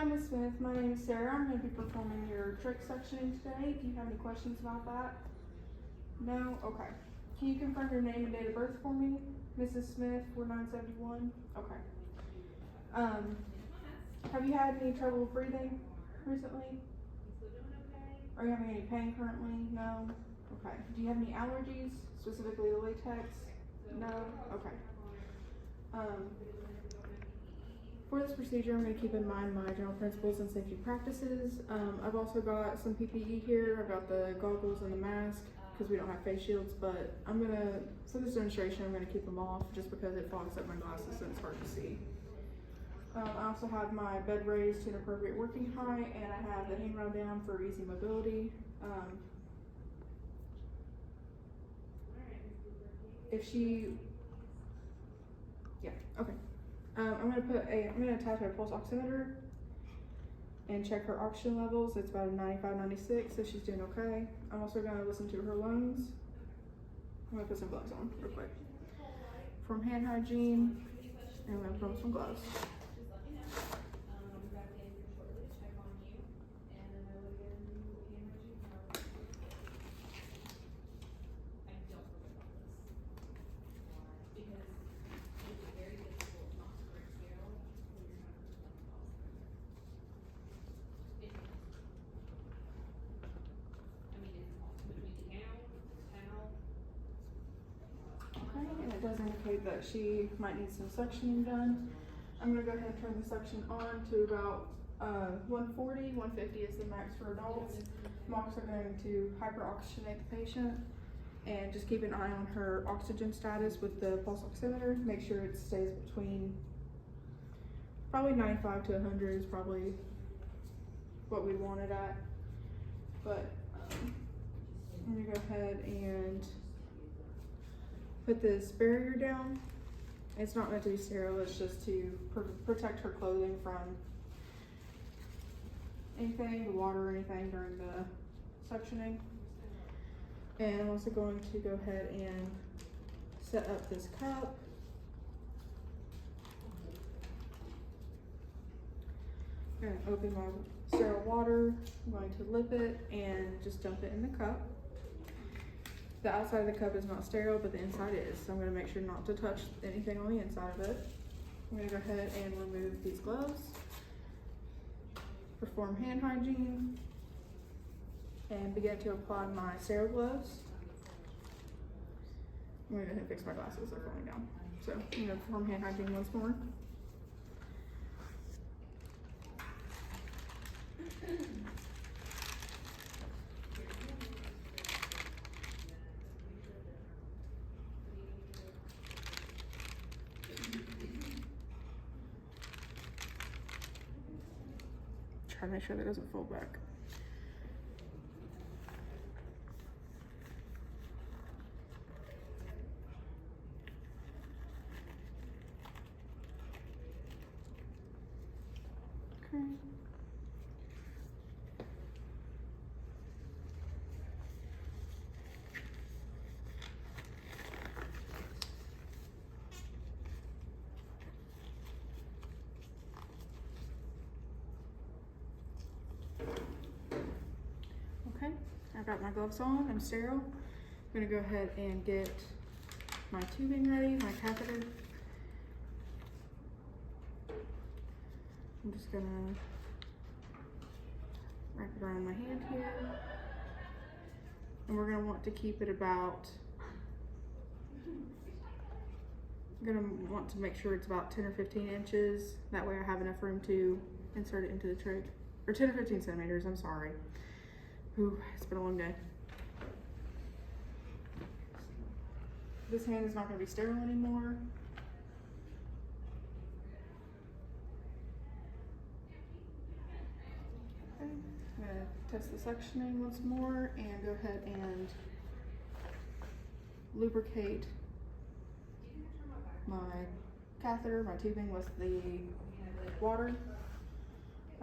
Hi, Ms. Smith. My name is Sarah. I'm going to be performing your trach sectioning today. Do you have any questions about that? No? Okay. Can you confirm your name and date of birth for me? Mrs. Smith, 4971? Okay. Have you had any trouble breathing recently? Are you having any pain currently? No? Okay. Do you have any allergies, specifically the latex? No? Okay. For this procedure, I'm going to keep in mind my general principles and safety practices. I've also got some PPE here. I've got the goggles and the mask because we don't have face shields, but for this demonstration, I'm going to keep them off just because it fogs up my glasses and it's hard to see. I also have my bed raised to an appropriate working height, and I have the handrail down for easy mobility. I'm gonna attach my pulse oximeter and check her oxygen levels. It's about a 95, 96, so she's doing okay. I'm also gonna listen to her lungs. I'm gonna put some gloves on real quick. From hand hygiene, and I'm gonna put on some gloves. And it does indicate that she might need some suctioning done. I'm going to go ahead and turn the suction on to about 140, 150 is the max for adults. I'm also going to hyperoxygenate the patient and just keep an eye on her oxygen status with the pulse oximeter. Make sure it stays between probably 95 to 100 is probably what we want it at. But I'm going to go ahead and put this barrier down. It's not meant to be sterile, it's just to protect her clothing from anything, the water or anything during the suctioning. And I'm also going to go ahead and set up this cup. I'm going to open my sterile water. I'm going to lip it and just dump it in the cup. The outside of the cup is not sterile, but the inside is. So I'm going to make sure not to touch anything on the inside of it. I'm going to go ahead and remove these gloves, perform hand hygiene, and begin to apply my sterile gloves. I'm going to go ahead and fix my glasses, they're falling down. So I'm going to perform hand hygiene once more. Try to make sure that doesn't fold back. Okay. Okay, I've got my gloves on, I'm sterile. I'm gonna go ahead and get my tubing ready, my catheter. I'm just gonna wrap it around my hand here. And we're gonna want to keep it about, I'm gonna want to make sure it's about 10 or 15 inches. That way I have enough room to insert it into the trach. Or 10 or 15 centimeters, I'm sorry. Ooh, it's been a long day. This hand is not going to be sterile anymore. Okay, I'm going to test the suctioning once more and go ahead and lubricate my catheter, my tubing with the water.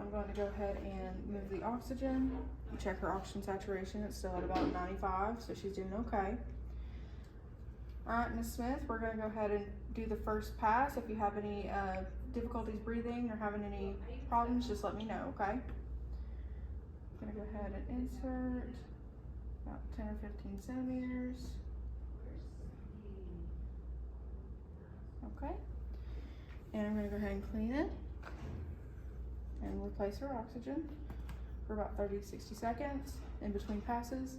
I'm going to go ahead and move the oxygen, check her oxygen saturation. It's still at about 95, so she's doing okay. Alright, Ms. Smith, we're gonna go ahead and do the first pass. If you have any difficulties breathing or having any problems, just let me know, okay? I'm gonna go ahead and insert about 10 or 15 centimeters. Okay. And I'm gonna go ahead and clean it and replace her oxygen for about 30 to 60 seconds in between passes.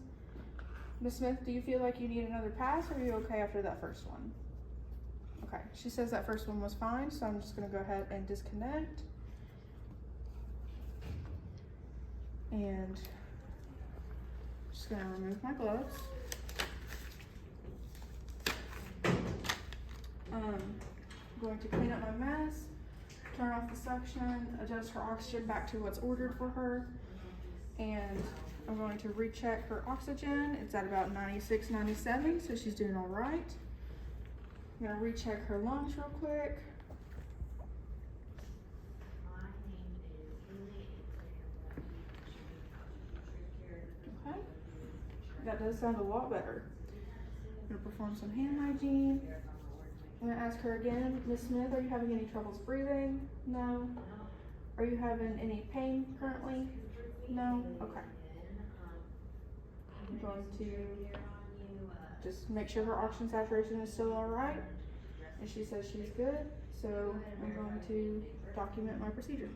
Ms. Smith, do you feel like you need another pass, or are you okay after that first one? Okay, she says that first one was fine, so I'm just gonna go ahead and disconnect. And just gonna remove my gloves. Going to clean up my mess, turn off the suction, adjust her oxygen back to what's ordered for her, and I'm going to recheck her oxygen. It's at about 96, 97, so she's doing all right. I'm gonna recheck her lungs real quick. Okay, that does sound a lot better. I'm gonna perform some hand hygiene. I'm gonna ask her again, Ms. Smith, are you having any troubles breathing? No. Are you having any pain currently? No? Okay. I'm going to just make sure her oxygen saturation is still alright. And she says she's good, so I'm going to document my procedure.